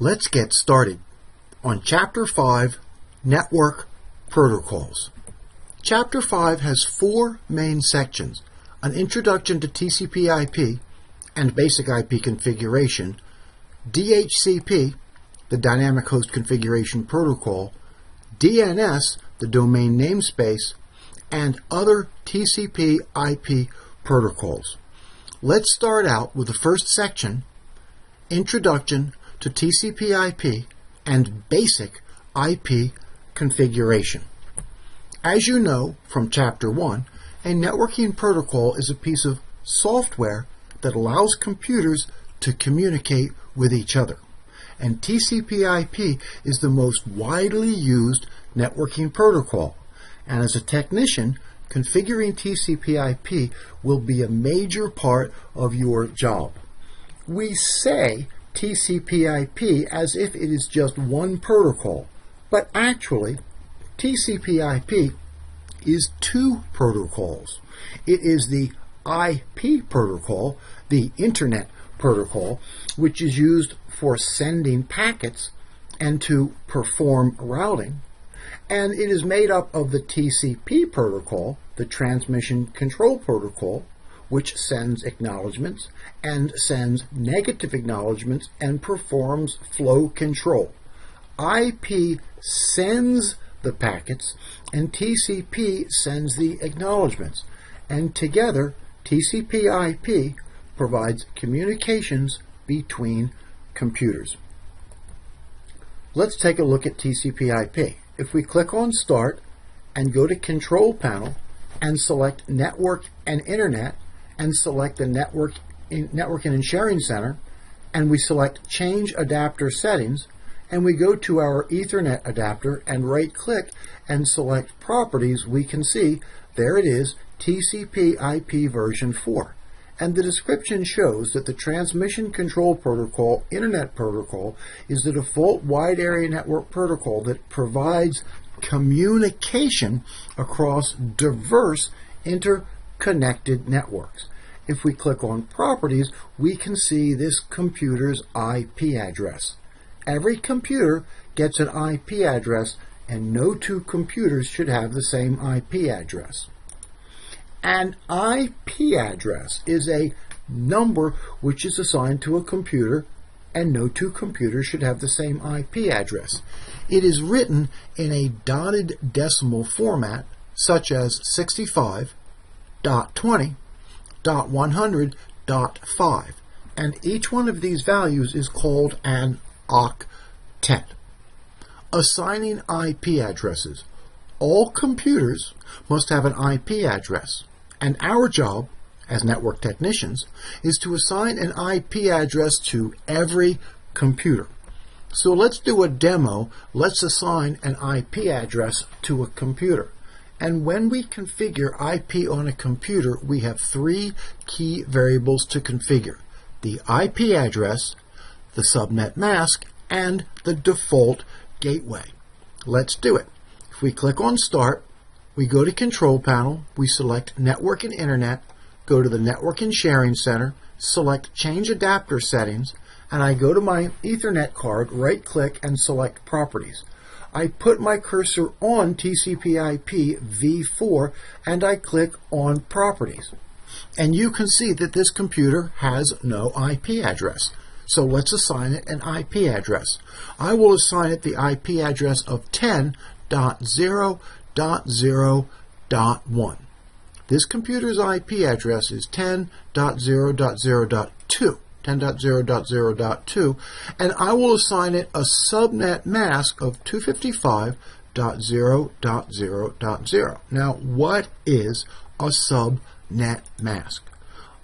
Let's get started on Chapter 5, Network Protocols. Chapter 5 has 4 main sections: an introduction to TCP/IP and basic IP configuration, DHCP, the Dynamic Host Configuration Protocol, DNS, the domain namespace, and other TCP/IP protocols. Let's start out with the first section, Introduction to TCP/IP and Basic IP Configuration. As you know from Chapter 1, a networking protocol is a piece of software that allows computers to communicate with each other. And TCP/IP is the most widely used networking protocol. And as a technician, configuring TCP/IP will be a major part of your job. We say TCP/IP as if it is just one protocol, but actually TCP/IP is 2 protocols. It is the IP protocol, the Internet protocol, which is used for sending packets and to perform routing, and it is made up of the TCP protocol, the Transmission Control Protocol, which sends acknowledgments and sends negative acknowledgments and performs flow control. IP sends the packets and TCP sends the acknowledgments, and together TCP/IP provides communications between computers. Let's take a look at TCP/IP. If we click on Start and go to Control Panel and select Network and Internet and select the Networking and Sharing Center, and we select Change Adapter Settings, and we go to our Ethernet adapter and right-click and select Properties, we can see there it is, TCP/IP version 4. And the description shows that the Transmission Control Protocol, Internet Protocol, is the default wide area network protocol that provides communication across diverse interconnected networks. If we click on Properties, we can see this computer's IP address. Every computer gets an IP address, and no 2 computers should have the same IP address. An IP address is a number which is assigned to a computer, and no 2 computers should have the same IP address. It is written in a dotted decimal format, such as 65.20.100.5, and each one of these values is called an octet. Assigning IP addresses. All computers must have an IP address, and our job as network technicians is to assign an IP address to every computer. So let's do a demo. Let's assign an IP address to a computer. And when we configure IP on a computer, we have 3 key variables to configure: the IP address, the subnet mask, and the default gateway. Let's do it. If we click on Start, we go to Control Panel, we select Network and Internet, go to the Network and Sharing Center, select Change Adapter Settings, and I go to my Ethernet card, right-click, and select Properties. I put my cursor on TCP/IP v4, and I click on Properties. And you can see that this computer has no IP address. So let's assign it an IP address. I will assign it the IP address of 10.0.0.1. This computer's IP address is 10.0.0.2. 10.0.0.2, and I will assign it a subnet mask of 255.0.0.0. Now, what is a subnet mask?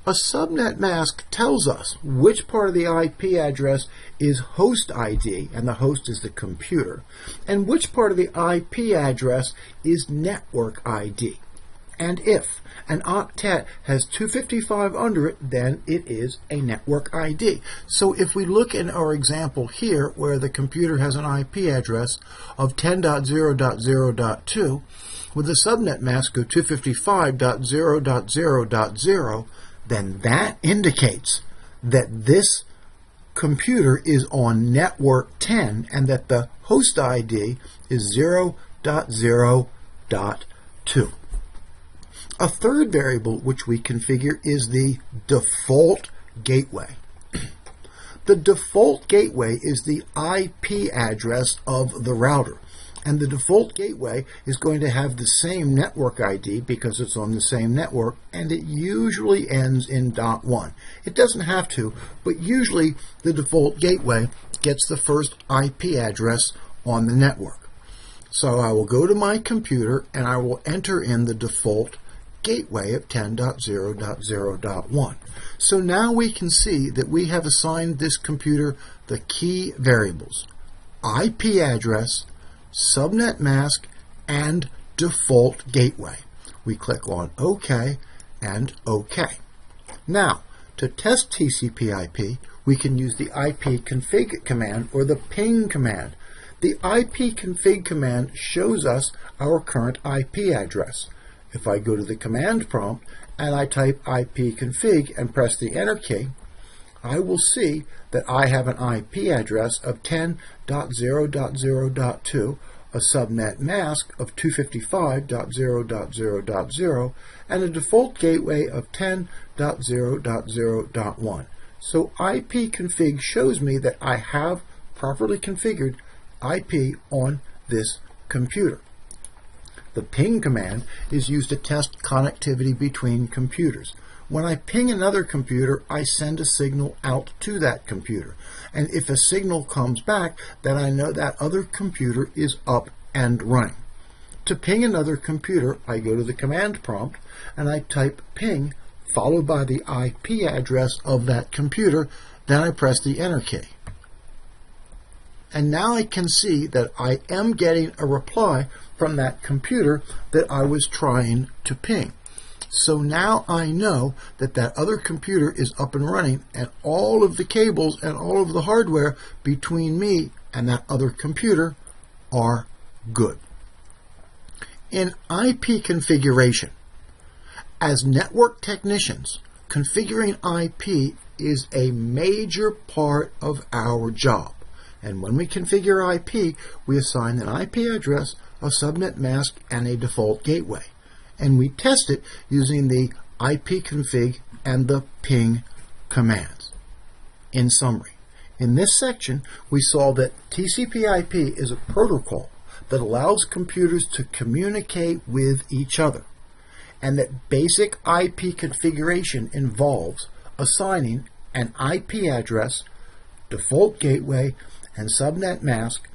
A subnet mask tells us which part of the IP address is host ID, and the host is the computer, and which part of the IP address is network ID. And if an octet has 255 under it, then it is a network ID. So if we look in our example here, where the computer has an IP address of 10.0.0.2, with the subnet mask of 255.0.0.0, then that indicates that this computer is on network 10 and that the host ID is 0.0.2. A third variable which we configure is the default gateway. The default gateway is the IP address of the router, and the default gateway is going to have the same network ID because it's on the same network, and it usually ends in .1. It doesn't have to, but usually the default gateway gets the first IP address on the network. So I will go to my computer and I will enter in the default gateway of 10.0.0.1. So now we can see that we have assigned this computer the key variables: IP address, subnet mask, and default gateway. We click on OK and OK. Now, to test TCP/IP, we can use the ipconfig command or the ping command. The ipconfig command shows us our current IP address. If I go to the command prompt and I type ipconfig and press the enter key, I will see that I have an IP address of 10.0.0.2, a subnet mask of 255.0.0.0, and a default gateway of 10.0.0.1. So ipconfig shows me that I have properly configured IP on this computer. The ping command is used to test connectivity between computers. When I ping another computer, I send a signal out to that computer. And if a signal comes back, then I know that other computer is up and running. To ping another computer, I go to the command prompt and I type ping followed by the IP address of that computer. Then I press the enter key. And now I can see that I am getting a reply from that computer that I was trying to ping. So now I know that that other computer is up and running, and all of the cables and all of the hardware between me and that other computer are good. In IP configuration, as network technicians, configuring IP is a major part of our job. And when we configure IP, we assign an IP address, a subnet mask, and a default gateway. And we test it using the ipconfig and the ping commands. In summary, in this section, we saw that TCP/IP is a protocol that allows computers to communicate with each other, and that basic IP configuration involves assigning an IP address, default gateway, and subnet mask,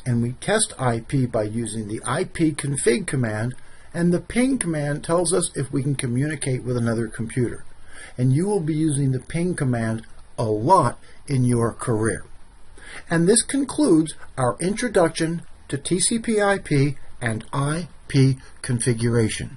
and we test IP by using the ipconfig command, and the ping command tells us if we can communicate with another computer. And you will be using the ping command a lot in your career. And this concludes our introduction to TCP/IP and IP configuration.